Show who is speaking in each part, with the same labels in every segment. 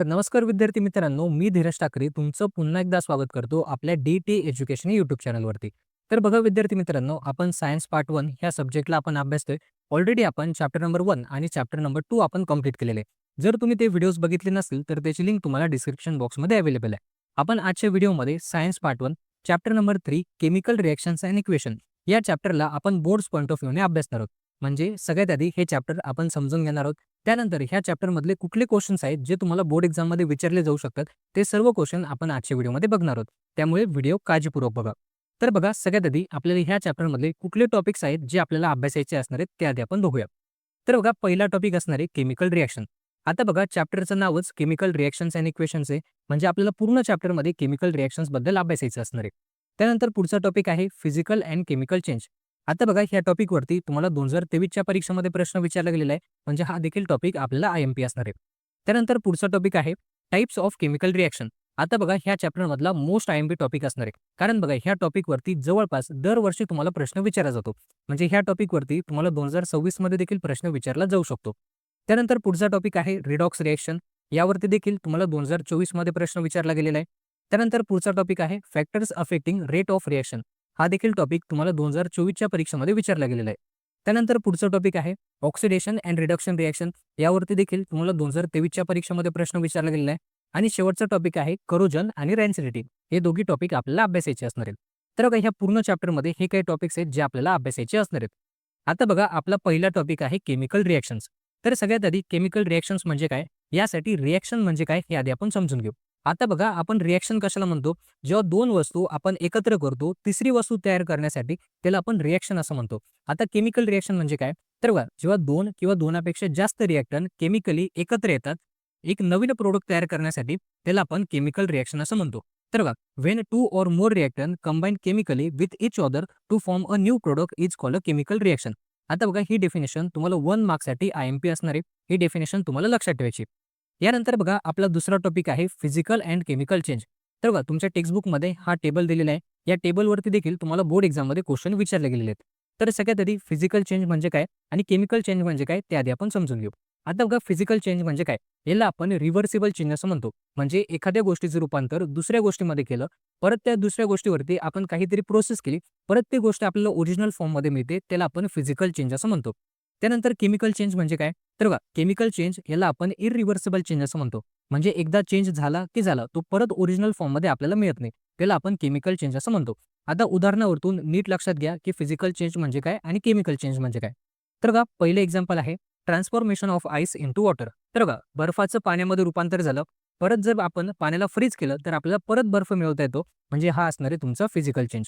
Speaker 1: तर नमस्कार विद्यार्थी मित्रांनो, मी धीरज ठाकरे तुमचं पुन्हा एकदा स्वागत करतो आपल्या डी-टी एज्युकेशन यूट्यूब चॅनलवरती. तर बघा विद्यार्थी मित्रांनो, आपण सायन्स पार्ट 1 ह्या सब्जेक्टला आपण अभ्यासतोय. ऑलरेडी आपण चॅप्टर नंबर 1 आणि चॅप्टर नंबर 2 आपण कंप्लीट केलेले आहे. जर तुम्ही ते व्हिडिओज बघितले नसतील तर त्याची लिंक तुम्हाला डिस्क्रिप्शन बॉक्समध्ये अवेलेबल आहे. आपण आजच्या व्हिडिओमध्ये science part 1 chapter number 3 chemical reactions and equation या चॅप्टरला आपण बोर्ड्स पॉइंट ऑफ व्ह्यूने अभ्यासणार आहोत. म्हणजे सगळ्यात आधी हे चॅप्टर आपण समजून घेणार आहोत. त्यानंतर ह्या चॅप्टरमधले कुठले क्वेश्चन्स आहेत जे तुम्हाला बोर्ड एक्झाममध्ये विचारले जाऊ शकतात, ते सर्व क्वेश्चन आपण आजच्या व्हिडिओमध्ये बघणार आहोत. त्यामुळे व्हिडिओ काळजीपूर्वक बघा. तर बघा, सगळ्यात आधी आपल्याला ह्या चॅप्टरमधले कुठले टॉपिक्स आहेत जे आपल्याला अभ्यासायचे असणार आहेत ते आधी आपण बघूया. तर बघा, पहिला टॉपिक असणार आहे केमिकल रिएक्शन. आता बघा, चॅप्टरचं नावच केमिकल रिएक्शन्स अँड इक्वेशन्स आहे. म्हणजे आपल्याला पूर्ण चॅप्टरमध्ये केमिकल रिएक्शन्स बद्दल अभ्यासायचं असणार आहे. त्यानंतर पुढचा टॉपिक आहे फिजिकल अँड केमिकल चेंज. आता बघा, ह्या टॉपिकवरती तुम्हाला 2023च्या परीक्षेमध्ये प्रश्न विचारला गेलेला आहे. म्हणजे हा देखील टॉपिक आपल्याला आय-एम-पी असणार आहे. त्यानंतर पुढचा टॉपिक आहे टाइप्स ऑफ केमिकल रिएक्शन. आता बघा, ह्या चॅप्टरमधला मोस्ट आय-एम-पी टॉपिक असणार आहे. कारण बघा, ह्या टॉपिकवरती जवळपास दरवर्षी तुम्हाला प्रश्न विचारला जातो. म्हणजे ह्या टॉपिकवरती तुम्हाला 2026 मध्ये देखील प्रश्न विचारला जाऊ शकतो. त्यानंतर पुढचा टॉपिक आहे रिडॉक्स रिएक्शन. यावरती देखील तुम्हाला 2024 मध्ये प्रश्न विचारला गेलेला आहे. त्यानंतर पुढचा टॉपिक आहे factors affecting rate of reaction. हा देखील टॉपिक तुम्हाला 2024च्या परीक्षेमध्ये विचारला गेलेला आहे. त्यानंतर पुढचा टॉपिक आहे ऑक्सिडेशन अँड रिडक्शन रिएक्शन. यावरती देखील तुम्हाला 2023च्या परीक्षेमध्ये प्रश्न विचारला गेलेला आहे. आणि शेवटचा टॉपिक आहे करोजन आणि रॅन्सिडिटी. हे दोघी टॉपिक आपल्याला अभ्यासायचे असणार आहेत. तर बघा, ह्या पूर्ण चॅप्टरमध्ये हे काही टॉपिक्स आहेत जे आपल्याला अभ्यासायचे असणार आहेत. आता बघा, आपला पहिला टॉपिक आहे केमिकल रिएक्शन्स. तर सगळ्यात आधी केमिकल रिएक्शन्स म्हणजे काय, यासाठी रिएक्शन म्हणजे काय हे आधी आपण समजून घेऊ. आता बघा, आपण रिएक्शन कशाला म्हणतो, जेव्हा दोन वस्तू आपण एकत्र करतो तिसरी वस्तू तयार करण्यासाठी, त्याला आपण रिएक्शन असं म्हणतो. आता केमिकल रिएक्शन म्हणजे काय, तर बघा, जेव्हा दोन किंवा दोनापेक्षा जास्त रिएक्टंट केमिकली एकत्र येतात एक नवीन प्रोडक्ट तयार करण्यासाठी, त्याला आपण केमिकल रिएक्शन असं म्हणतो. तर बघा, when two or more reactant combine chemically with each other to form a new product is called a chemical reaction. आता बघा, ही डेफिनेशन तुम्हाला 1 मार्क्ससाठी आय-एम-पी असणार आहे. ही डेफिनेशन तुम्हाला लक्षात ठेवायची. यानंतर बघा, आपला दुसरा टॉपिक आहे फिजिकल अँड केमिकल चेंज. तर बघा, तुमच्या टेक्स्टबुकमध्ये हा टेबल दिलेला आहे. या टेबलवरती देखील तुम्हाला बोर्ड एक्झाममध्ये क्वेश्चन विचारले गेलेले आहेत. तर सगळ्यात आधी फिजिकल चेंज म्हणजे काय आणि केमिकल चेंज म्हणजे काय ते आधी आपण समजून घेऊ. आता बघा, फिजिकल चेंज म्हणजे काय, याला आपण रिव्हर्सिबल चेंज असं म्हणतो. म्हणजे एखाद्या गोष्टीचं रूपांतर दुसऱ्या गोष्टीमध्ये केलं, परत त्या दुसऱ्या गोष्टीवरती आपण काहीतरी प्रोसेस केली, परत ती गोष्ट आपल्याला ओरिजिनल फॉर्ममध्ये मिळते, त्याला आपण फिजिकल चेंज असं म्हणतो. त्यानंतर केमिकल चेंज म्हणजे काय, तर बघा, केमिकल चेंज याला आपण इरिव्हर्सिबल चेंज असं म्हणतो. म्हणजे एकदा चेंज झाला की झाला, तो परत ओरिजिनल फॉर्ममध्ये आपल्याला मिळत नाही, त्याला आपण केमिकल चेंज असं म्हणतो. आता उदाहरणावरून नीट लक्षात घ्या की फिजिकल चेंज म्हणजे काय आणि केमिकल चेंज म्हणजे काय. तर बघा, पहिलं एक्झाम्पल आहे transformation of ice into water. तर बघा, बर्फाचं पाण्यामध्ये रूपांतर झालं, परत जर आपण पाण्याला फ्रीज केलं तर आपल्याला परत बर्फ मिळवता येतो. म्हणजे हा असणार आहे तुमचा फिजिकल चेंज.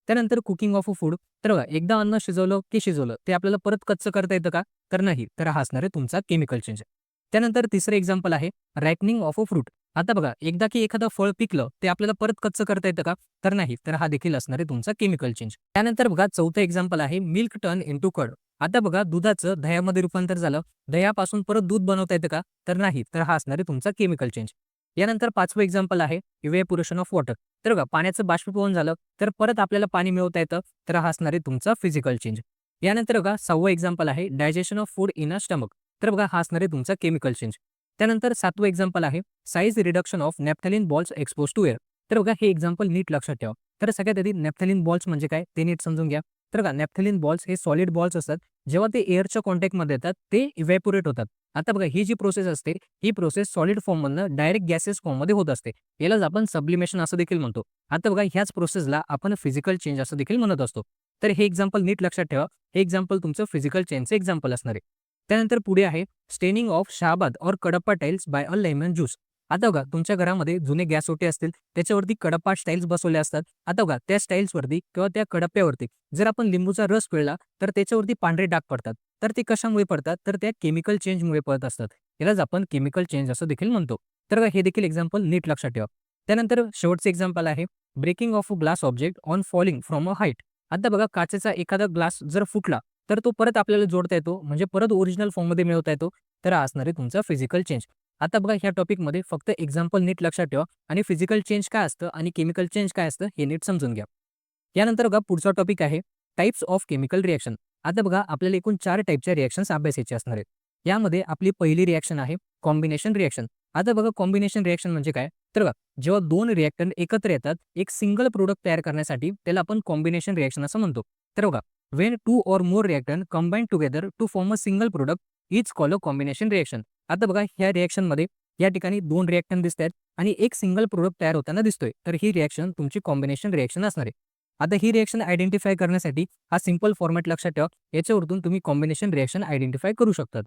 Speaker 1: त्यानंतर कुकिंग ऑफ अ फूड. तर बघा, एकदा अन्न शिजवलं की शिजवलं ते आपल्याला परत कच्चं करता येतं का, तर नाही, तर हा असणार आहे तुमचा केमिकल चेंज. त्यानंतर तिसरं एक्झाम्पल आहे रायपनिंग ऑफ अ फ्रूट. आता बघा, एकदा की एखादं फळ पिकलं ते आपल्याला परत कच्चं करता येतं का, तर नाही, तर हा देखील असणार आहे तुमचा केमिकल चेंज. त्यानंतर बघा, चौथं एक्झाम्पल आहे मिल्क टर्न इंटू कर्ड. आता बघा, दुधाचं दह्यामध्ये रूपांतर झालं, दह्यापासून परत दूध बनवता येतं का, तर नाही, तर हा असणार आहे तुमचा केमिकल चेंज. यानंतर पाचवं एक्झाम्पल आहे इव्हॅपोरेशन ऑफ वॉटर. तर बघा, पाण्याचं बाष्पीभवन झालं तर परत आपल्याला पाणी मिळवता येतं, तर हा असणार आहे तुमचा फिजिकल चेंज. यानंतर बघा, 6वं एक्झाम्पल आहे digestion of food in a stomach. तर बघा, हा असणार आहे तुमचा केमिकल चेंज. त्यानंतर 7वं एक्झाम्पल आहे size reduction of naphthalene balls expose to air. तर बघा, हे एक्झाम्पल नीट लक्षात ठेवा. तर सगळ्यात आधी नॅफ्थॅलिन बॉल्स म्हणजे काय ते नीट समजून घ्या. तर बघा, नॅफ्थॅलिन बॉल्स हे सॉलिड बॉल्स असतात. जेव्हा ते एअरच्या कॉन्टॅक्टमध्ये येतात ते इव्हॅपोरेट होतात. आता बघा, ही जी प्रोसेस असते ही प्रोसेस सॉलिड फॉर्ममधनं डायरेक्ट गॅसेस फॉर्ममध्ये होत असते. यालाच आपण सब्लिमेशन असं देखील म्हणतो. आता बघा, ह्याच प्रोसेसला आपण फिजिकल चेंज असं देखील म्हणत असतो. तर हे एक्झाम्पल नीट लक्षात ठेवा. हे एक्झाम्पल तुमचं फिजिकल चेंजचं एक्झाम्पल असणार आहे. त्यानंतर पुढे आहे स्टेनिंग ऑफ शहाबाद और Kadapa tiles bye a lemon juice. आता बघा, तुमच्या घरामध्ये जुने गॅस ओटे असतील त्याच्यावरती कडप्पा स्टाईल्स बसवले असतात. आता बघा, त्या स्टाईल्सवरती किंवा त्या कडप्प्यावरती जर आपण लिंबूचा रस पिळला तर त्याच्यावरती पांढरे डाग पडतात. तर ते कशामुळे पडतात, तर त्या केमिकल चेंजमुळे पडत असतात. यालाच आपण केमिकल चेंज असं देखील म्हणतो. तर बघा, हे देखील एक्झाम्पल नीट लक्षात ठेवा. त्यानंतर शेवटचे एक्झाम्पल आहे breaking of a glass object on falling from a height. आता बघा, काचेचा एखादा ग्लास जर फुटला तर तो परत आपल्याला जोडता येतो, म्हणजे परत ओरिजिनल फॉर्ममध्ये मिळवता येतो. तर हा असणार आहे तुमचा फिजिकल चेंज. आता बघा, ह्या टॉपिकमध्ये फक्त एक्झाम्पल नीट लक्षात ठेवा आणि फिजिकल चेंज काय असतं आणि केमिकल चेंज काय असतं हे नीट समजून घ्या. यानंतर बघा, पुढचा टॉपिक आहे टाइप्स ऑफ केमिकल रिएक्शन. आता बघा, आपल्याला एकूण 4 टाईपच्या रिएक्शन्स अभ्यासायचे असणार आहेत. यामध्ये आपली पहिली रिएक्शन आहे कॉम्बिनेशन रिएक्शन. आता बघा कॉम्बिनेशन रिएक्शन म्हणजे काय? तर बघा जेव्हा 2 रिएक्टंट एकत्र येतात, एक सिंगल प्रॉडक्ट तयार करण्यासाठी त्याला आपण कॉम्बिनेशन रिएक्शन असं म्हणतो. तर बघा when 2 or more reactant combine together to form a single product is called a combination reaction. आता बघा ह्या रिएक्शनमध्ये या ठिकाणी 2 रिएक्टंट दिसतायत आणि एक सिंगल प्रॉडक्ट तयार होताना दिसतोय. तर ही रिएक्शन तुमची कॉम्बिनेशन रिएक्शन असणार आहे. आता ही रिएक्शन आयडेंटिफाय करण्यासाठी हा सिंपल फॉर्मॅट लक्षात ठेवा. याच्यावरून तुम्ही कॉम्बिनेशन रिएक्शन आयडेंटिफाय करू शकतात.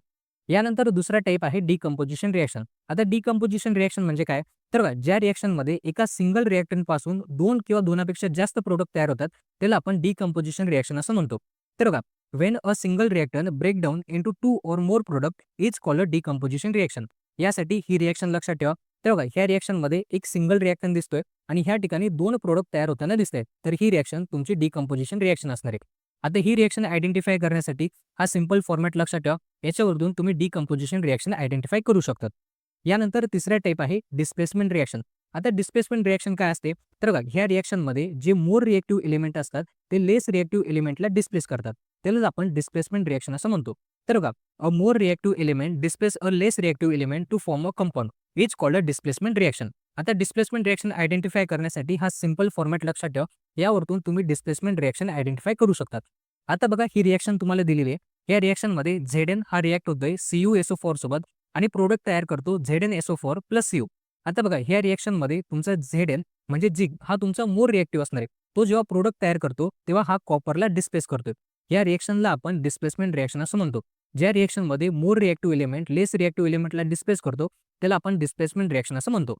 Speaker 1: यानंतर दुसरा टाइप आहे डिकंपोजिशन रिएक्शन. आता डिकंपोजिशन रिएक्शन म्हणजे काय? तर बघा ज्या रिएक्शनमध्ये एका सिंगल रिएक्टंट पासून 2 किंवा 2पेक्षा जास्त प्रॉडक्ट तयार होतात, त्याला आपण डिकंपोजिशन रिएक्शन असं म्हणतो. तर बघा when a single reactant break down into 2 or more product is called a decomposition reaction. यासाठी ही रिएक्शन लक्षात ठेवा. तर बघा ह्या रिएक्शनमध्ये एक सिंगल रिएक्टंट दिसतोय आणि ह्या ठिकाणी 2 प्रॉडक्ट तयार होताना दिसतायत. तर ही रिएक्शन तुमची डिकंपोजिशन रिएक्शन असणार आहे. आता ही रिएक्शन आयडेंटिफाय करण्यासाठी हा सिंपल फॉर्मॅट लक्षात ठेवा. याच्यावरून तुम्ही डिकंपोजिशन रिएक्शन आयडेंटिफाय करू शकतात. यानंतर तिसरा टाइप आहे डिस्प्लेसमेंट रिएक्शन. आता डिस्प्लेसमेंट रिएक्शन काय असते? तर बघा ह्या रिएक्शनमध्ये जे मोर रिएक्टिव्ह एलिमेंट असतात ते लेस रिएक्टिव्ह एलिमेंटला डिस्प्लेस करतात. त्यालाच आपण डिस्प्लेसमेंट रिएक्शन असं म्हणतो. तर बघा a more reactive element displace a less reactive element to form a compound is called a displacement reaction. आता डिस्प्लेसमेंट रिएक्शन आयडेंटिफाय करण्यासाठी हा सिंपल फॉर्मॅट लक्षात ठेवा. यावरून तुम्ही डिस्प्लेसमेंट रिएक्शन आयडेंटिफाय करू शकतात. आता बघा ही रिएक्शन तुम्हाला दिलेली आहे. या रिएक्शनमध्ये Zn हा रिएक्ट होतोय CuSO4 सोबत आणि प्रोडक्ट तयार करतो ZnSO4 प्लस Cu. आता बघा ह्या रिएक्शनमध्ये तुमचा Zn म्हणजे झिग हा तुमचा मोर रिएक्टिव्ह असणार आहे. तो जेव्हा प्रोडक्ट तयार करतो तेव्हा हा कॉपरला डिस्प्लेस करतोय. या रिएक्शनला आपण डिस्प्लेसमेंट रिएक्शन असं म्हणतो. ज्या रिएक्शनमध्ये मोर रिएक्टिव्ह एलिमेंट लेस रिएक्टिव्ह एलिमेंटला डिस्प्लेस करतो त्याला आपण डिस्प्लेसमेंट रिएक्शन असं म्हणतो.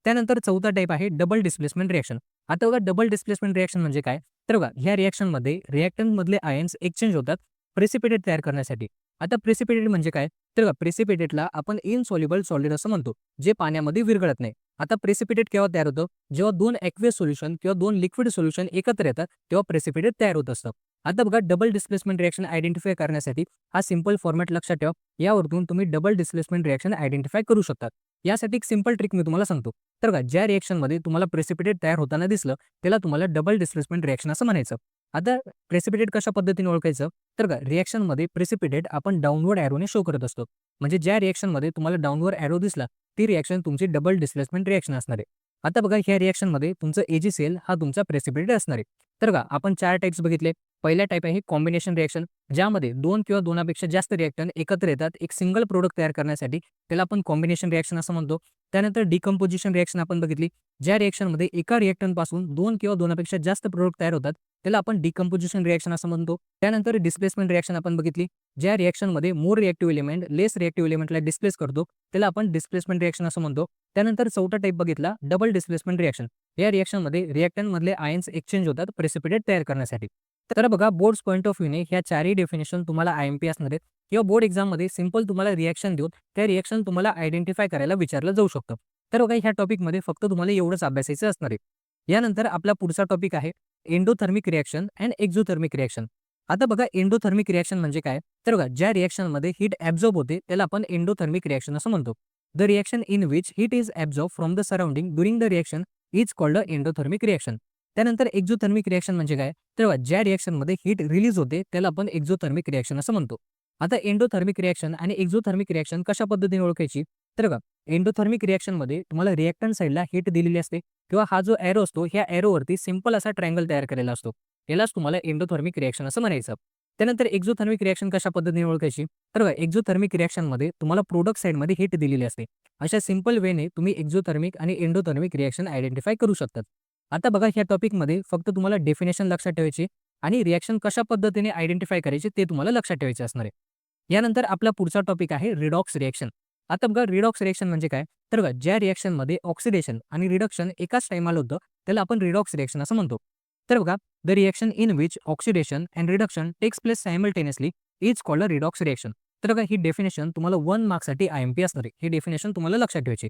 Speaker 1: त्यानंतर चौथा टाइप आहे डबल डिस्प्लेसमेंट रिएक्शन. आता बघा डबल डिस्प्लेसमेंट रिएक्शन म्हणजे काय? तर बघा ह्या रिएक्शनमध्ये रिएक्टंटमधले आयन्स एक्सचेंज होतात प्रेसिपिटेट तयार करण्यासाठी. आता प्रेसिपिटेट म्हणजे काय? तर बघा प्रेसिपिटेटला आपण इनसॉल्युबल सॉलिड असं म्हणतो, जे पाण्यामध्ये विरघळत नाही. आता प्रेसिपिटेट केव्हा तयार होतं? जेव्हा 2 ॲक्वियस सोल्युशन किंवा 2 लिक्विड सोल्युशन एकत्र येतात तेव्हा प्रेसिपिटेट तयार होत असतं. आता बघा डबल डिस्प्लेसमेंट रिएक्शन आयडेंटिफाय करण्यासाठी हा सिंपल फॉर्मॅट लक्षात ठेवा. यावरून तुम्ही डबल डिस्प्लेसमेंट रिएक्शन आयडेंटिफाय करू शकतात. यासाठी एक सिंपल ट्रिक मी तुम्हाला सांगतो. तर बघा ज्या रिएक्शनमध्ये तुम्हाला प्रेसिपिटेट तयार होताना दिसलं त्याला तुम्हाला डबल डिस्प्लेसमेंट रिएक्शन असं म्हणायचं. आता प्रेसिपिटेट कशा पद्धतीने ओळखायचं? तर बघा रिएक्शनमध्ये प्रेसिपिटेट आपण डाउनवर्ड एरोने शो करत असतो. म्हणजे ज्या रिएक्शनमध्ये तुम्हाला डाउनवर्ड एरो दिसला ती रिएक्शन तुमची डबल डिस्प्लेसमेंट रिएक्शन असणार आहे. आता बघा ह्या रिएक्शनमध्ये तुमचं AgCl हा तुमचा प्रेसिपिटेट असणार आहे. तर बघा आपण 4 टाइप्स बघितले. पहिला टाइप आहे कॉम्बिनेशन रिएक्शन, ज्यामध्ये 2 किंवा 2पेक्षा जास्त रिएक्टंट एकत्र येतात एक सिंगल प्रॉडक्ट तयार करण्यासाठी. त्याला आपण कॉम्बिनेशन रिएक्शन असं म्हणतो. त्यानंतर डिकंपोजिशन रिएक्शन आपण बघितली. ज्या रिएक्शनमध्ये एका रिएक्टंटपासून 2 किंवा 2पेक्षा जास्त प्रॉडक्ट तयार होतात त्याला आपण डिकंपोजिशन रिएक्शन असं म्हणतो. त्यानंतर डिस्प्लेसमेंट रिएक्शन आपण बघितली. ज्या रिएक्शनमध्ये मोर रिएक्टिव्ह एलिमेंट लेस रिएक्टिव्ह एलिमेंटला डिस्प्लेस करतो त्याला आपण डिस्प्लेसमेंट रिएक्शन असं म्हणतो. त्यानंतर चौथा टाइप बघितला डबल डिस्प्लेसमेंट रिएक्शन. या रिएक्शनमध्ये रिएक्टंटमधले आयन्स एक्सचेंज होतात प्रेसिपिटेट तयार करण्यासाठी. तर बघा बोर्ड्स पॉईंट ऑफ व्ह्यूने ह्या चारही डेफिनेशन तुम्हाला IMP असणार आहेत किंवा बोर्ड एक्झाममध्ये सिंपल तुम्हाला रिएक्शन देऊन त्या रिएक्शन तुम्हाला आयडेंटिफाय करायला विचारलं जाऊ शकतं. तर बघा ह्या टॉपिकमध्ये फक्त तुम्हाला एवढंच अभ्यासायचं असणार आहे. यानंतर आपला पुढचा टॉपिक आहे endothermic reaction and exothermic reaction. आता बघा एंडोथर्मिक रिएक्शन म्हणजे काय? तर बघा ज्या रिएक्शनमध्ये हीट ॲब्झॉर्ब होते त्याला आपण एंडोथर्मिक रिएक्शन असं म्हणतो. The reaction in which heat is absorb from the surrounding during the reaction is called a endothermic reaction. त्यानंतर एक्झोथर्मिक रिएक्शन म्हणजे काय? तर बघा ज्या रिएक्शनमध्ये हीट रिलीज होते त्याला आपण एक्झोथर्मिक रिएक्शन असं म्हणतो. आता एंडोथर्मिक रिएक्शन आणि एक्झोथर्मिक रिएक्शन कशा पद्धतीने ओळखायची? तर बघा एंडोथर्मिक रिएक्शनमध्ये तुम्हाला रिएक्टंट साईडला हीट दिलेली असते किंवा हा जो एरो असतो ह्या एरोवरती सिंपल असा ट्रायंगल तयार केलेला असतो. यालाच तुम्हाला एंडोथर्मिक रिएक्शन असं म्हणायचं. त्यानंतर एक्झोथर्मिक रिएक्शन कशा पद्धतीने ओळखायची? तर बघा एक्झोथर्मिक रिएक्शनमध्ये तुम्हाला प्रोडक्ट साईडमध्ये हीट दिलेली असते. अशा सिंपल वेने तुम्ही एक्झोथर्मिक आणि एंडोथर्मिक रिएक्शन आयडेंटिफाय करू शकतात. आता बघा ह्या टॉपिकमध्ये फक्त तुम्हाला डेफिनेशन लक्षात ठेवायची आणि रिएक्शन कशा पद्धतीने आयडेंटिफाय करायचे ते तुम्हाला लक्षात ठेवायचे असणार आहे. यानंतर आपला पुढचा टॉपिक आहे रिडॉक्स रिएक्शन. आता बघा रिडॉक्स रिएक्शन म्हणजे काय? तर बघा ज्या रिएक्शनमध्ये ऑक्सिडेशन आणि रिडक्शन एकाच टाइमाला होतं त्याला आपण रिडॉक्स रिएक्शन असं म्हणतो. तर बघा the reaction in which oxidation and reduction takes place simultaneously is called a redox reaction. तर बघा ही डेफिनेशन तुम्हाला 1 मार्क्ससाठी IMP असणार आहे. ही डेफिनेशन तुम्हाला लक्षात ठेवायची.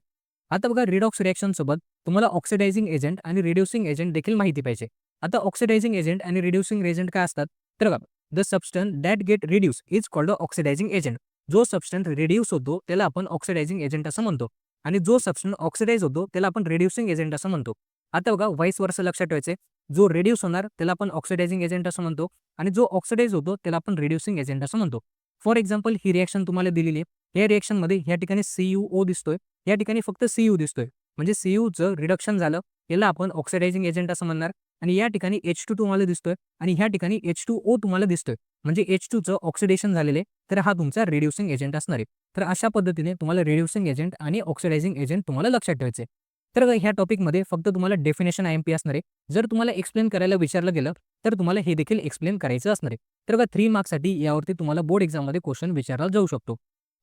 Speaker 1: आता बघा रिडॉक्स रिएक्शन सोबत तुम्हाला ऑक्सिडायझिंग एजंट आणि रिड्युसिंग एजंट देखील माहिती पाहिजे. आता ऑक्सिडायझिंग एजंट आणि रिड्युसिंग एजंट काय असतात? तर बघा the substance that get reduce is called a oxidizing agent. जो सबस्टन्स रिड्यूस होतो त्याला आपण ऑक्सिडायझिंग एजंट असं म्हणतो आणि जो सबस्टन्स ऑक्सिडाइज होतो त्याला आपण रिड्युसिंग एजंट असं म्हणतो. आता बघा व्हाईस वर्सा लक्षात ठेवायचे. जो रिड्यूस होणार त्याला आपण ऑक्सिडायझिंग एजंट असं म्हणतो आणि जो ऑक्सिडाइज होतो त्याला आपण रिड्युसिंग एजंट असं म्हणतो. फॉर एक्झाम्पल ही रिएक्शन तुम्हाला दिलेली आहे. या रिएक्शनमध्ये या ठिकाणी CuO दिसतोय या ठिकाणी फक्त Cu दिसतोय. म्हणजे Cuचं रिडक्शन झालं. याला आपण ऑक्सिडायझिंग एजंट असं म्हणणार आणि या ठिकाणी H2 तुम्हाला दिसतोय आणि ह्या ठिकाणी H2O तुम्हाला दिसतोय. म्हणजे H2चं ऑक्सिडेशन झालेलं आहे. तर हा तुमचा रिड्युसिंग एजंट असणार आहे. तर अशा पद्धतीने तुम्हाला रिड्युसिंग एजंट आणि ऑक्सिडायझिंग एजंट तुम्हाला लक्षात ठेवायचे. तर ह्या टॉपिकमध्ये फक्त तुम्हाला डेफिनेशन IMP असणार आहे. जर तुम्हाला एक्सप्लेन करायला विचारलं गेलं, तर तुम्हाला हे देखील एक्सप्लेन करायचं असणार आहे. तर बघा 3 मार्क्ससाठी यावरती तुम्हाला बोर्ड एक्झाममध्ये क्वेश्चन विचारला जाऊ शकतो.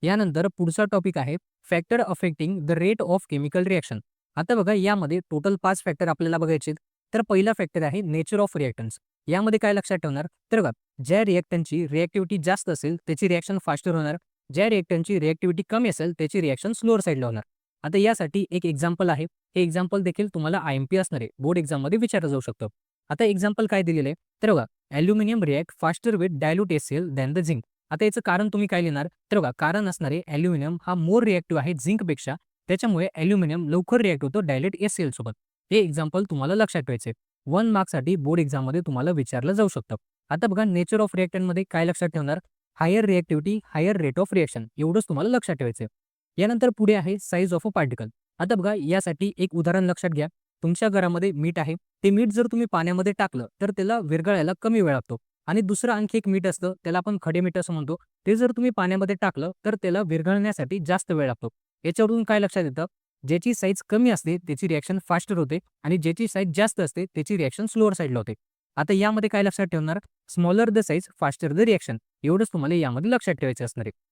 Speaker 1: यानंतर पुढचा टॉपिक आहे factor affecting the rate of chemical reaction. आता बघा यामध्ये टोटल 5 फॅक्टर आपल्याला बघायचे. तर पहिला फॅक्टर आहे नेचर ऑफ रिएक्टन्स. यामध्ये काय लक्षात ठेवणार? तर बघा ज्या रिएक्टंटची रिएक्टिव्हिटी जास्त असेल त्याची रिएक्शन फास्टर होणार. ज्या रिएक्टंटची रिएक्टिव्हिटी कमी असेल त्याची रिएक्शन स्लोअर साईडला होणार. आता यासाठी एक एक्झाम्पल आहे. हे एक्झाम्पल देखील तुम्हाला IMP असणार आहे. बोर्ड एक्झाममध्ये विचारलं जाऊ शकतं. आता एक्झाम्पल काय दिलेलं आहे? तर बघा aluminium react faster with dilute HCl than the zinc. आता याचं कारण तुम्ही काय लिहिणार? तर बघा कारण असणार आहे ॲल्युमिनियम हा मोर रिएक्टिव्ह आहे झिंकपेक्षा. त्याच्यामुळे ॲल्युमिनियम लवकर रिएक्ट होतो डायल्यूट HCl सोबत. हे एक्झाम्पल तुम्हाला लक्षात ठेवायचे. 1 मार्क्ससाठी बोर्ड एक्झाममध्ये तुम्हाला विचारलं जाऊ शकतं. आता बघा नेचर ऑफ रिएक्टंटमध्ये काय लक्षात ठेवणार? Higher reactivity, higher rate of reaction एवढंच तुम्हाला लक्षात ठेवायचं. यानंतर पुढे आहे साईज ऑफ अ पार्टिकल. आता बघा यासाठी एक उदाहरण लक्षात घ्या. तुमच्या घरामध्ये मीठ आहे. ते मीठ जर तुम्ही पाण्यामध्ये टाकलं तर त्याला विरघळायला कमी वेळ लागतो आणि दुसरं आणखी एक मीठ असतं त्याला आपण खडे मीठ असं म्हणतो. ते जर तुम्ही पाण्यामध्ये टाकलं तर त्याला विरघळण्यासाठी जास्त वेळ लागतो. याच्यावरून काय लक्षात येतं? ज्याची साईज कमी असते त्याची रिएक्शन फास्टर होते आणि ज्याची साईज जास्त असते त्याची रिएक्शन स्लोअर साईडला होते. आता यामध्ये काय लक्षात ठेवणार? Smaller the size faster the reaction एवढंच तुम्हाला यामध्ये लक्षात ठेवायचं असणार आहे.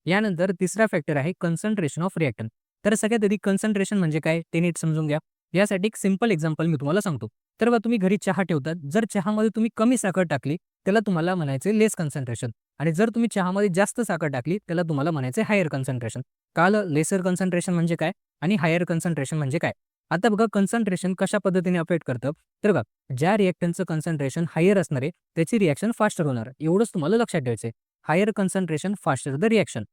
Speaker 1: यानंतर तिसरा फॅक्टर आहे कन्सन्ट्रेशन ऑफ रिएक्टंट. तर सगळ्यात आधी कन्सन्ट्रेशन म्हणजे काय ते नीट समजून घ्या. यासाठी एक सिंपल एक्झाम्पल मी तुम्हाला सांगतो. तर बघा तुम्ही घरी चहा ठेवतात. जर चहामध्ये तुम्ही कमी साखर टाकली त्याला तुम्हाला म्हणायचे लेस कन्सन्ट्रेशन आणि जर तुम्ही चहामध्ये जास्त साखर टाकली त्याला तुम्हाला म्हणायचे हायर कन्सन्ट्रेशन. कळालं? लेसर कन्सन्ट्रेशन म्हणजे काय आणि हायर कन्सन्ट्रेशन म्हणजे काय? आता बघा कन्सन्ट्रेशन कशा पद्धतीने अफेक्ट करतं? तर बघा ज्या रिएक्टंटचं कन्सन्ट्रेशन हायर असणार आहे त्याची रिएक्शन फास्टर होणार. एवढंच तुम्हाला लक्षात ठेवायचं आहे. Higher concentration faster the reaction.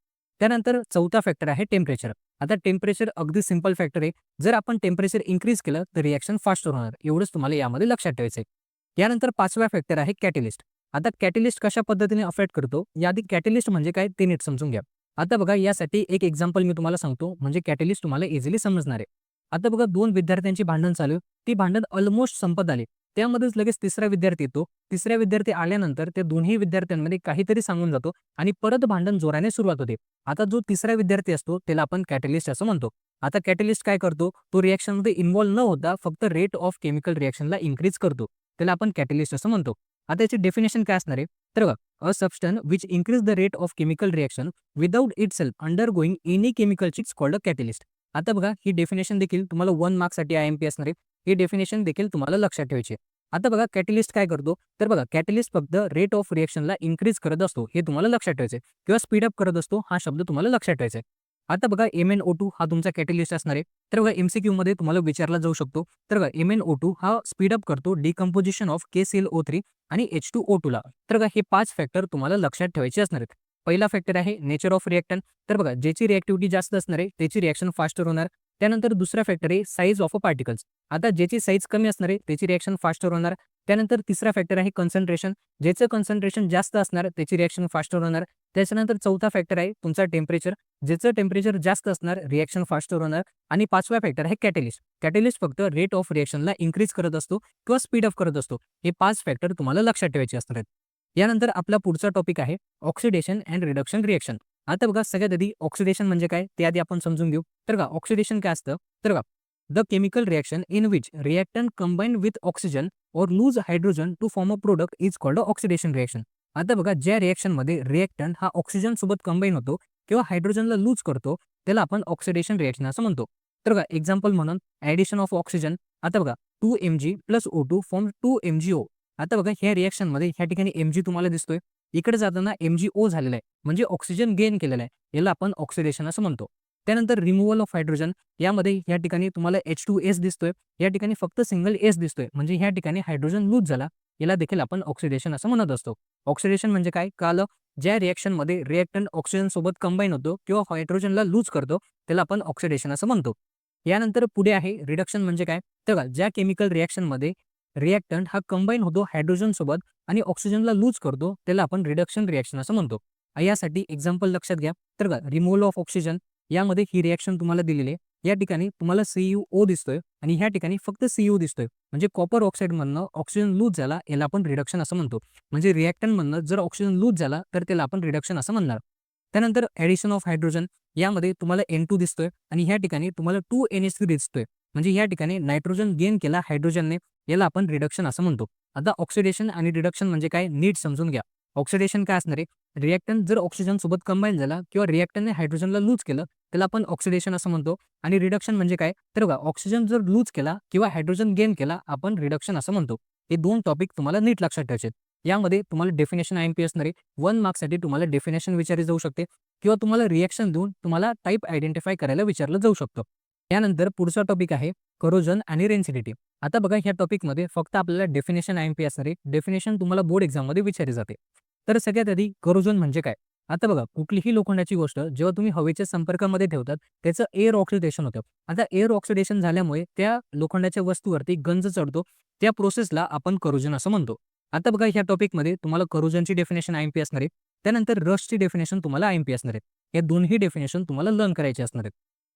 Speaker 1: त्यानंतर चौथा फॅक्टर आहे टेम्परेचर. आता टेम्परेचर अगदी सिंपल फॅक्टर आहे. जर आपण टेम्परेचर इन्क्रीज केलं तर रिएक्शन फास्टर होणार. एवढंच तुम्हाला यामध्ये लक्षात ठेवायचं आहे. यानंतर पाचवा फॅक्टर आहे कॅटलिस्ट. आता कॅटलिस्ट कशा पद्धतीने अफेक्ट करतो? याआधी कॅटलिस्ट म्हणजे काय ते नीट समजून घ्या. आता बघा यासाठी एक एक्झाम्पल मी तुम्हाला सांगतो म्हणजे कॅटलिस्ट तुम्हाला इझिली समजणार आहे. आता बघा 2 विद्यार्थ्यांची भांडण चालू आहे. ती भांडण ऑलमोस्ट संपत आली. त्यामध्येच लगेच तिसरा विद्यार्थी येतो. तिसरा विद्यार्थी आल्यानंतर त्या दोन्ही विद्यार्थ्यांमध्ये काहीतरी सांगून जातो आणि परत भांडण जोराने सुरुवात होते. आता जो तिसरा विद्यार्थी असतो त्याला आपण कॅटलिस्ट असं म्हणतो. आता कॅटलिस्ट काय करतो? तो रिएक्शनमध्ये इन्व्हॉल्व न होता फक्त रेट ऑफ केमिकल रिएक्शनला इन्क्रीज करतो. त्याला आपण कॅटलिस्ट असं म्हणतो. आता याची डेफिनेशन काय असणार आहे? तर बघा अ substance which increase the rate of chemical reaction without itself undergoing any chemical is called a catalyst. आता बघा ही डेफिनेशन देखील तुम्हाला 1 मार्क्ससाठी IMP असणार आहे. ही डेफिनेशन देखील तुम्हाला लक्षात ठेवायची आहे. आता बघा कॅटलिस्ट काय करतो? तर बघा कॅटलिस्ट फक्त रेट ऑफ रिएक्शनला इन्क्रीज करत असतो हे तुम्हाला लक्षात ठेवायचं आहे किंवा स्पीड अप करत असतो हा शब्द तुम्हाला लक्षात ठेवायचा आहे. आता बघा MnO2 हा तुमचा कॅटलिस्ट असणार आहे. तर बघा MCQ मध्ये तुम्हाला विचारला जाऊ शकतो. तर बघा MnO2 हा स्पीड अप करतो डिकम्पोजिशन ऑफ KClO3 आणि H2O2 ला. तर बघा हे 5 फॅक्टर तुम्हाला लक्षात ठेवायचे असणार आहेत. पहिला फॅक्टर आहे नेचर ऑफ रिएक्टंट. तर बघा ज्याची रिएक्टिव्हिटी जास्त असणार आहे त्याची रिएक्शन फास्टर होणार. त्यानंतर दुसरा फॅक्टर आहे साईज ऑफ अ पार्टिकल्स. आता ज्याची साईज कमी असणार आहे त्याची रिएक्शन फास्टर होणार. त्यानंतर तिसरा फॅक्टर आहे कन्सन्ट्रेशन. ज्याचं कन्सन्ट्रेशन जास्त असणार त्याची रिएक्शन फास्टर होणार. त्याच्यानंतर चौथा फॅक्टर आहे तुमचा टेम्परेचर. ज्याचं टेम्परेचर जास्त असणार रिएक्शन फास्टर होणार. आणि पाचवा फॅक्टर आहे कॅटलिस्ट. कॅटलिस्ट फक्त रेट ऑफ रिएक्शनला इन्क्रीज करत असतो किंवा स्पीड अप करत असतो. हे 5 फॅक्टर तुम्हाला लक्षात ठेवायचे असणार आहेत. यानंतर आपला पुढचा टॉपिक आहे ऑक्सिडेशन अँड रिडक्शन रिएक्शन. आता बघा सगळ्यात आधी ऑक्सिडेशन म्हणजे काय ते आधी आपण समजून घेऊ. तर बघा ऑक्सिडेशन काय असतं? तर बघा the chemical reaction in which reactant combine with oxygen or lose hydrogen to form a product is called oxidation reaction. आता बघा ज्या रिएक्शनमध्ये रिएक्टंट हा ऑक्सिजन सोबत कंबाईन होतो किंवा हायड्रोजनला लूज करतो त्याला आपण ऑक्सिडेशन रिएक्शन असं म्हणतो. तर बघा एक्झाम्पल म्हणून ॲडिशन ऑफ ऑक्सिजन. आता बघा 2 Mg + O2 फॉर्म 2 MgO. आता बघा ह्या रिएक्शनमध्ये ह्या ठिकाणी Mg तुम्हाला दिसतोय. इकडे जाताना MgO झालेला आहे म्हणजे ऑक्सिजन गेन केलेला आहे. याला आपण ऑक्सिडेशन असं म्हणतो. त्यानंतर रिमूव्हल ऑफ हायड्रोजन. यामध्ये या ठिकाणी तुम्हाला H2S दिसतोय. या ठिकाणी फक्त सिंगल S दिसतोय म्हणजे ह्या ठिकाणी हायड्रोजन लूज झाला. याला देखील आपण ऑक्सिडेशन असं म्हणत असतो. ऑक्सिडेशन म्हणजे काय? कळालं? ज्या रिएक्शनमध्ये रिएक्टंट ऑक्सिजन सोबत कंबाईन होतो किंवा हायड्रोजनला लूज करतो त्याला आपण ऑक्सिडेशन असं म्हणतो. यानंतर पुढे आहे रिडक्शन म्हणजे काय? तर बघा ज्या केमिकल रिएक्शनमध्ये रिएक्टंट हा कंबाईन होतो हायड्रोजन सोबत आणि ऑक्सिजनला लूज करतो त्याला आपण रिडक्शन रिएक्शन असं म्हणतो. यासाठी एक्झाम्पल लक्षात घ्या. तर बघा रिमूव्हल ऑफ ऑक्सिजन. यामध्ये ही रिएक्शन तुम्हाला दिलेली आहे. या ठिकाणी तुम्हाला CuO दिसतोय आणि ह्या ठिकाणी फक्त Cu दिसतोय. म्हणजे कॉपर ऑक्साईडमधनं ऑक्सिजन लूज झाला, याला आपण रिडक्शन असं म्हणतो. म्हणजे रिएक्टंटमधनं जर ऑक्सिजन लूज झाला, तर त्याला आपण रिडक्शन असं म्हणणार. त्यानंतर ॲडिशन ऑफ हायड्रोजन, यामध्ये तुम्हाला N2 दिसतोय आणि ह्या ठिकाणी तुम्हाला 2NH3 दिसतोय. म्हणजे या ठिकाणी नायट्रोजन गेन केला हायड्रोजनने, याला आपण रिडक्शन असं म्हणतो. आता ऑक्सिडेशन आणि रिडक्शन म्हणजे काय नीट समजून घ्या. ऑक्सिडेशन काय असणार आहे? रिएक्टंट जर ऑक्सिजन सोबत कंबाईन झाला किंवा रिएक्टंटने हायड्रोजनला लूज केलं, त्याला आपण ऑक्सिडेशन असं म्हणतो. आणि रिडक्शन म्हणजे काय? तर बघा, ऑक्सिजन जर लूज केला किंवा हायड्रोजन गेन केला, आपण रिडक्शन असं म्हणतो. हे 2 टॉपिक तुम्हाला नीट लक्षात ठेवायचे आहेत. यामध्ये तुम्हाला डेफिनेशन IMP असणार आहे. 1 मार्क्ससाठी तुम्हाला डेफिनेशन विचारली जाऊ शकते किंवा तुम्हाला रिएक्शन देऊन तुम्हाला टाइप आयडेंटिफाय करायला विचारलं जाऊ शकतं. त्यानंतर पुढचा टॉपिक आहे करोजन आणि रेन्सिडिटी. आता बघा, ह्या टॉपिकमध्ये फक्त आपल्याला डेफिनेशन IMP असणार आहे. डेफिनेशन तुम्हाला बोर्ड एक्झाममध्ये विचारली जाते. तर सगळ्यात आधी करोजन म्हणजे काय? आता बघा, कुठलीही लोखंडाची गोष्ट जेव्हा तुम्ही हवेच्या संपर्कामध्ये ठेवतात, त्याचं एअर ऑक्सिडेशन होतं. आता एअर ऑक्सिडेशन झाल्यामुळे त्या लोखंडाच्या वस्तूवरती गंज चढतो. त्या प्रोसेसला आपण करोजन असं म्हणतो. आता बघा, ह्या टॉपिकमध्ये तुम्हाला करोजनची डेफिनेशन IMP असणार आहे. त्यानंतर रस्टची डेफिनेशन तुम्हाला IMP असणार आहे. या दोन्ही डेफिनेशन तुम्हाला लर्न करायचे असणार आहेत.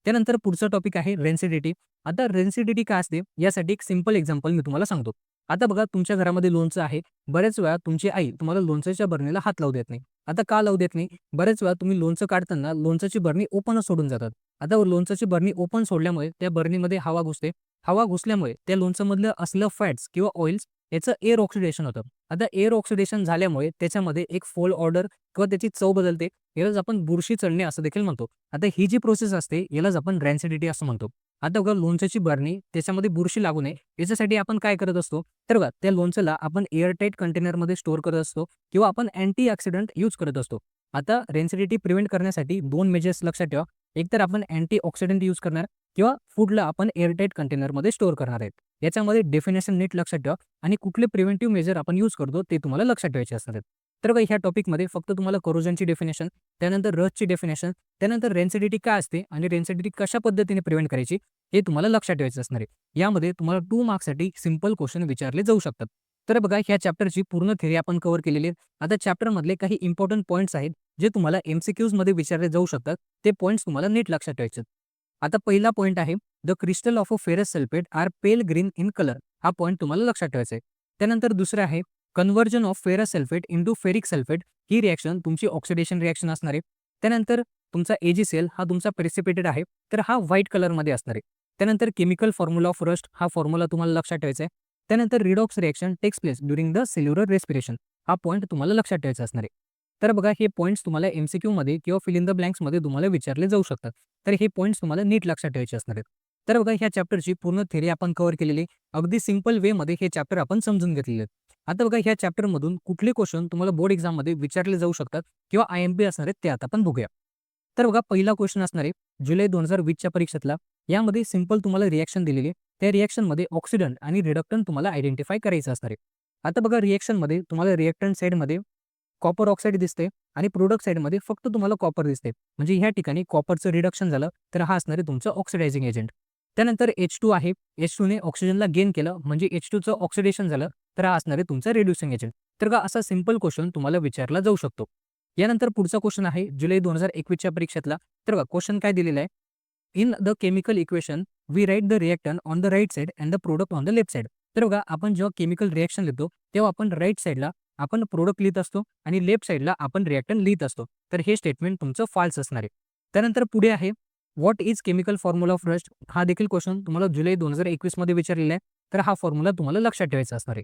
Speaker 1: त्यानंतर पुढचा टॉपिक आहे रेन्सिडिटी. आता रेन्सिडिटी काय असते, यासाठी एक सिंपल एक्झाम्पल मी तुम्हाला सांगतो. आता बघा, तुमच्या घरामध्ये लोणचं आहे. बऱ्याच वेळा तुमची आई तुम्हाला लोणच्याच्या बरणीला हात लावू देत नाही. आता का लावू देत नाही? बऱ्याच वेळा तुम्ही लोणचं काढताना लोणच्याची बरणी ओपनच सोडून जातात. आता लोणच्याची बरणी ओपन सोडल्यामुळे त्या बरणीमध्ये हवा घुसते. हवा घुसल्यामुळे त्या लोणच्यामधलं असलं फॅट्स किंवा ऑइल्स याचं एअर ऑक्सिडेशन होतं. आता एअर ऑक्सिडेशन झाल्यामुळे त्याच्यामध्ये एक फोल्ड ऑर्डर किंवा त्याची चव बदलते. यालाच आपण बुरशी चढणे असं देखील म्हणतो. आता ही जी प्रोसेस असते, यालाच आपण रॅन्सिडिटी असं म्हणतो. आता बघा, लोणच्याची बरणी त्याच्यामध्ये बुरशी लागू नये याच्यासाठी आपण काय करत असतो? तर बघा, त्या लोणच्याला आपण एअरटाईट कंटेनरमध्ये स्टोअर करत असतो किंवा आपण अँटी ऑक्सिडंट यूज करत असतो. आता रेन्सिडिटी प्रिव्हेंट करण्यासाठी 2 मेजर्स लक्षात ठेवा. एक तर आपण अँटी ऑक्सिडंट यूज करणार किंवा फूडला आपण एअरटाईट कंटेनरमध्ये स्टोअर करणार आहेत. याच्यामध्ये डेफिनेशन नीट लक्षात ठेवा आणि कुठले प्रिव्हेंटिव्ह मेजर आपण यूज करतो ते तुम्हाला लक्षात ठेवायचे असणार आहेत. तर बघा, ह्या टॉपिकमध्ये फक्त तुम्हाला करोजनची डेफिनेशन, त्यानंतर रस्टची डेफिनेशन, त्यानंतर रेन्सिडिटी काय असते आणि रेन्सिडिटी कशा पद्धतीने प्रिव्हेंट करायची हे तुम्हाला लक्षात ठेवायचं असणार आहे. यामध्ये तुम्हाला 2 मार्क्ससाठी सिंपल क्वेश्चन विचारले जाऊ शकतात. तर बघा, ह्या चॅप्टरची पूर्ण थिअरी आपण कव्हर केलेली आहे. आता चॅप्टरमधले काही इम्पॉर्टंट पॉईंट्स आहेत जे तुम्हाला MCQजमध्ये विचारले जाऊ शकतात. ते पॉईंट्स तुम्हाला नीट लक्षात ठेवायचे आहेत. आता पहिला पॉईंट आहे, the crystal of a ferrous sulphate are pale green in colour. हा पॉईंट तुम्हाला लक्षात ठेवायचा आहे. त्यानंतर दुसरं आहे, conversion of ferrous sulphate into ferric sulphate. ही रिएक्शन तुमची ऑक्सिडेशन रिएक्शन असणार आहे. त्यानंतर तुमचा AgCl हा तुमचा प्रेसिपिटेट आहे, तर हा व्हाईट कलरमध्ये असणार आहे. त्यानंतर केमिकल फॉर्म्युला ऑफ रस्ट, हा फॉर्म्युला तुम्हाला लक्षात ठेवायचा आहे. त्यानंतर redox reaction takes place during the cellular respiration. हा पॉईंट तुम्हाला लक्षात ठेवायचा असणार आहे. तर बघा, हे पॉईंट्स तुम्हाला MCQमध्ये किंवा फिल इन द ब्लँक्समध्ये तुम्हाला विचारले जाऊ शकतात. तर हे पॉईंट्स तुम्हाला नीट लक्षात ठेवायचे असणार आहेत. तर बघा, ह्या चॅप्टरची पूर्ण थिअरी आपण कव्हर केलेली. अगदी सिंपल वेमध्ये हे चॅप्टर आपण समजून घेतलेले आहेत. आता बघा, ह्या चॅप्टरमधून कुठले क्वेश्चन तुम्हाला बोर्ड एक्झाममध्ये विचारले जाऊ शकतात किंवा IMP असणार आहेत ते आता आपण बघूया. तर बघा, पहिला क्वेश्चन असणार आहे जुलै 2020च्या परीक्षेतला. यामध्ये सिंपल तुम्हाला रिएक्शन दिलेली आहे. त्या रिएक्शनमध्ये ऑक्सिडंट आणि रिडक्टंट तुम्हाला आयडेंटिफाय करायचं असणार आहे. आता बघा, रिएक्शनमध्ये तुम्हाला रिएक्टंट साईडमध्ये कॉपर ऑक्साईड दिसते आणि प्रोडक्ट साईडमध्ये फक्त तुम्हाला कॉपर दिसते. म्हणजे ह्या ठिकाणी कॉपरचं रिडक्शन झालं तर हा असणार आहे तुमचं ऑक्सिडायझिंग एजंट. त्यानंतर H2 आहे. H2ने ऑक्सिजनला गेन केलं म्हणजे H2चं ऑक्सिडेशन झालं तर हा असणार आहे तुमचा रिड्युसिंग एजंट. तर का असा सिंपल क्वेश्चन तुम्हाला विचारला जाऊ शकतो. यानंतर पुढचा क्वेश्चन आहे जुलै 2021च्या परीक्षेतला. तर बघा, क्वेश्चन काय दिलेला आहे, in the chemical equation we write the reactant on the right side and the product on the left side. तर बघा, आपण जेव्हा केमिकल रिएक्शन लिहितो तेव्हा आपण राईट साईडला आपण प्रोडक्ट लिहित असतो आणि लेफ्ट साईडला आपण रिएक्टंट लिहित असतो. तर हे स्टेटमेंट तुमचं फॉल्स असणार आहे. त्यानंतर पुढे आहे, what is chemical formula of rust. हा देखील क्वेश्चन तुम्हाला जुलै 2021मध्ये विचारलेला आहे. तर हा फॉर्म्युला तुम्हाला लक्षात ठेवायचा असणार आहे.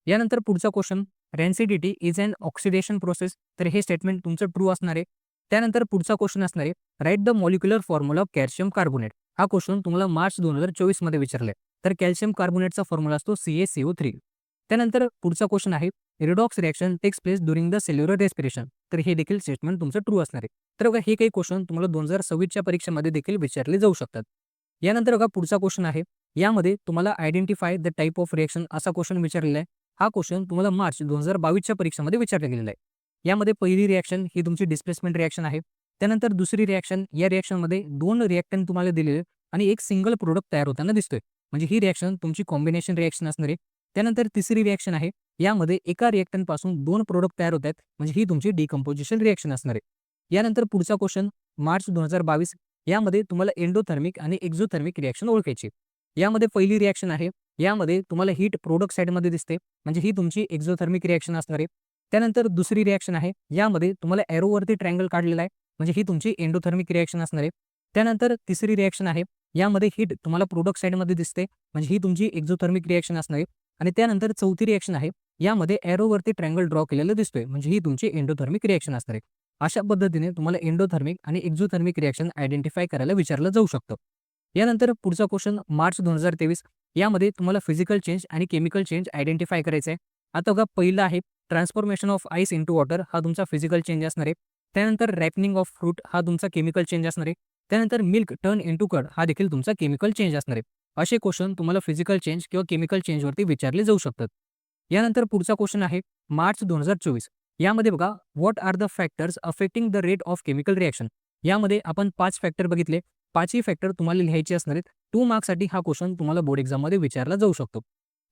Speaker 1: यानंतर पुढचा question, rancidity is an oxidation process. तर हे स्टेटमेंट तुमचं ट्रू असणार आहे. त्यानंतर पुढचा क्वेश्चन असणार आहे, write the molecular formula of calcium carbonate. हा क्वेश्चन तुम्हाला मार्च 2024मध्ये विचारलाय. तर कॅल्शियम कार्बोनेटचा फॉर्म्युला असतो CaCO3. त्यानंतर पुढचा क्वेश्चन आहे, redox reaction takes place during the cellular respiration. तर हे देखील स्टेटमेंट तुमचं ट्रू असणार आहे. तर बघा, हे काही क्वेश्चन तुम्हाला 2026च्या परीक्षेमध्ये देखील विचारले जाऊ शकतात. यानंतर बघा, पुढचा क्वेश्चन आहे, यामध्ये तुम्हाला identify the type of reaction असा क्वेश्चन विचारलेला आहे. हा क्वेश्चन तुम्हाला मार्च 2022च्या परीक्षेमध्ये विचारला गेलेला आहे. यामध्ये पहिली रिएक्शन ही तुमची डिस्प्लेसमेंट रिएक्शन आहे. त्यानंतर दुसरी रिएक्शन, या रिएक्शनमध्ये 2 रिएक्टंट तुम्हाला दिलेले आणि एक सिंगल प्रोडक्ट तयार होताना दिसतोय. म्हणजे ही रिएक्शन तुमची कॉम्बिनेशन रिएक्शन असणार आहे. त्यानंतर तिसरी रिएक्शन आहे, यामध्ये एका रिएक्टंटपासून 2 प्रोडक्ट तयार होत आहेत. म्हणजे ही तुमची डिकम्पोजिशन रिएक्शन असणार आहे. यानंतर पुढचा क्वेश्चन, मार्च 2022 यामध्ये तुम्हाला एंडोथर्मिक आणि एक्झोथर्मिक रिएक्शन ओळखायची. यामध्ये पहिली रिएक्शन आहे, यामध्ये तुम्हाला हीट प्रोडक्ट साइडमध्ये दिसते, म्हणजे ही तुमची एक्झोथर्मिक रिएक्शन असणार आहे. त्यानंतर दुसरी रिएक्शन आहे, यामध्ये तुम्हाला एरोवरती ट्रायंगल काढलेला आहे, म्हणजे ही तुमची एंडोथर्मिक रिएक्शन असणार आहे. त्यानंतर तिसरी रिएक्शन आहे, यामध्ये हीट तुम्हाला प्रोडक्ट साइडमध्ये दिसते, म्हणजे ही तुमची एक्झोथर्मिक रिएक्शन असणार आहे. आणि त्यानंतर चौथी रिएक्शन आहे, यामध्ये एरोवरती ट्रायंगल ड्रॉ केलेलं दिसतोय, म्हणजे ही तुमची एंडोथर्मिक रिएक्शन असणार आहे. अशा पद्धतीने तुम्हाला एंडोथर्मिक आणि एक्झोथर्मिक रिएक्शन आयडेंटिफाय करायला विचारलं जाऊ शकतं. यानंतर पुढचा क्वेश्चन मार्च 2023 यामध्ये तुम्हाला फिजिकल चेंज आणि केमिकल चेंज आयडेंटिफाय करायचं आहे. आता बघा पहिला आहे transformation of ice into water हा तुमचा फिजिकल चेंज असणार आहे. त्यानंतर रॅपनिंग ऑफ फ्रूट हा तुमचा केमिकल चेंज असणार आहे. त्यानंतर मिल्क टर्न इंटू कर्ड हा देखील तुमचा केमिकल चेंज असणार आहे. असे क्वेश्चन तुम्हाला फिजिकल चेंज किंवा केमिकल चेंजवरती विचारले जाऊ शकतात. यानंतर पुढचा क्वेश्चन आहे मार्च 2024 यामध्ये बघा what are the factors affecting the rate of chemical reaction. यामध्ये आपण 5 फॅक्टर बघितले. 5ही फॅक्टर तुम्हाला लिहायचे असणार आहेत. 2 मार्क्ससाठी हा क्वेश्चन तुम्हाला बोर्ड एक्झाममध्ये विचारला जाऊ शकतो.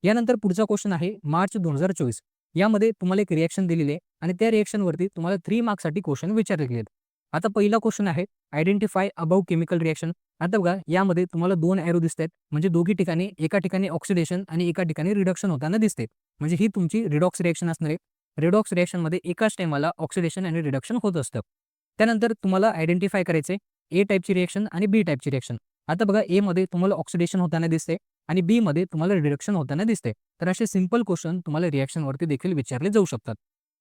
Speaker 1: यानंतर पुढचा क्वेश्चन आहे मार्च 2024 यामध्ये तुम्हाला एक रिएक्शन दिलेली आहे आणि त्या रिएक्शनवरती तुम्हाला 3 मार्क्ससाठी क्वेश्चन विचारले गेलेत. आता पहिला क्वेश्चन आहे आयडेंटिफाय अबाव केमिकल रिएक्शन. आता बघा यामध्ये तुम्हाला 2 एरो दिसत आहेत, म्हणजे दोघी ठिकाणी एका ठिकाणी ऑक्सिडेशन आणि एका ठिकाणी रिडक्शन होताना दिसते, म्हणजे ही तुमची रिडॉक्स रिएक्शन असणार आहे. रिडॉक्स रिएक्शनमध्ये एकाच टाइमाला ऑक्सिडेशन आणि रिडक्शन होत असतं. त्यानंतर तुम्हाला आयडेंटिफाय करायचे ए टाईपची रिएक्शन आणि बी टाईपची रिएक्शन. आता बघा ए मध्ये तुम्हाला ऑक्सिडेशन होताना दिसते आणि बी मध्ये तुम्हाला रिडक्शन होताना दिसते. तर असे सिंपल क्वेश्चन तुम्हाला रिएक्शनवरती देखील विचारले जाऊ शकतात.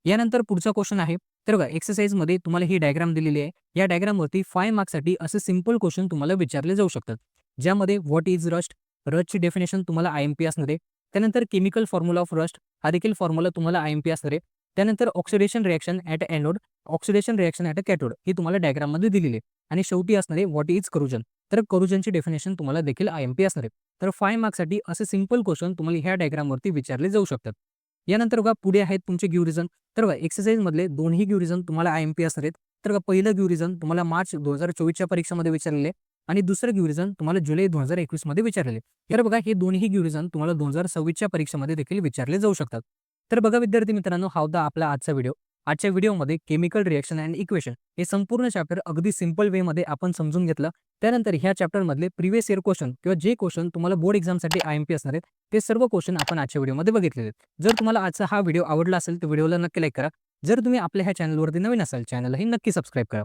Speaker 1: यानंतर पुढचा क्वेश्शन आहे, तर बघा एक्सरसाइजमध्ये तुम्हाला ही डायग्राम दिलेली आहे. या डायग्रामवरती 5 मार्क्ससाठी असे सिंपल क्वेश्चन तुम्हाला विचारले जाऊ शकतात, ज्यामध्ये व्हॉट इज रस्ट, रस्टची डेफिनेशन तुम्हाला आयएमपी असणार आहे. त्यानंतर केमिकल फॉर्म्युला ऑफ रस्ट हा देखील फॉर्म्युला तुम्हाला आयएमपी असणार आहे. त्यानंतर oxidation reaction at anode, oxidation reaction at a cathode ही तुम्हाला डायग्राममध्ये दिलेली आहे. आणि शेवटी असणार आहे व्हॉट इज करोजन. तर करोजनची डेफिनेशन तुम्हाला देखील आयएमपी असणार आहे. तर 5 मार्क्ससाठी असे सिंपल क्वेश्चन तुम्हाला ह्या डायग्रामवरती विचारले जाऊ शकतात. यानंतर बघा पुढे आहेत तुमचे गिव्ह रिझन. तर बघा एक्सरसाइजमधले दोन्ही गिव्ह रिझन तुम्हाला आयएमपी असणार आहेत. तर बघा पहिलं गिव्ह रिझन तुम्हाला मार्च 2024च्या परीक्षेमध्ये विचारलेले आणि दुसरं गिव्ह रिझन तुम्हाला जुलै 2021 मध्ये विचारलेले. तर बघा हे दोन्ही गिव्ह रिझन तुम्हाला 2026च्या परीक्षेमध्ये देखील विचारले जाऊ शकतात. तर बघा विद्यार्थी मित्रांनो, हा होता आपला आजचा व्हिडिओ. आजच्या व्हिडिओमध्ये केमिकल रिएक्शन अँड इक्वेशन हे संपूर्ण चॅप्टर अगदी सिंपल वेमध्ये आपण समजून घेतलं. त्यानंतर ह्या चॅप्टरमधले प्रिव्हियस इयर क्वेश्चन किंवा जे क्वेश्चन तुम्हाला बोर्ड एक्झामसाठी आयएमपी असणार आहेत, ते सर्व क्वेश्चन आपण आजच्या व्हिडिओमध्ये बघितलेले आहेत. जर तुम्हाला आजचा हा व्हिडिओ आवडला असेल तर व्हिडिओला नक्की लाईक करा. जर तुम्ही आपल्या ह्या चॅनलवरती नवीन असाल, चॅनलही नक्की सबस्क्राईब करा.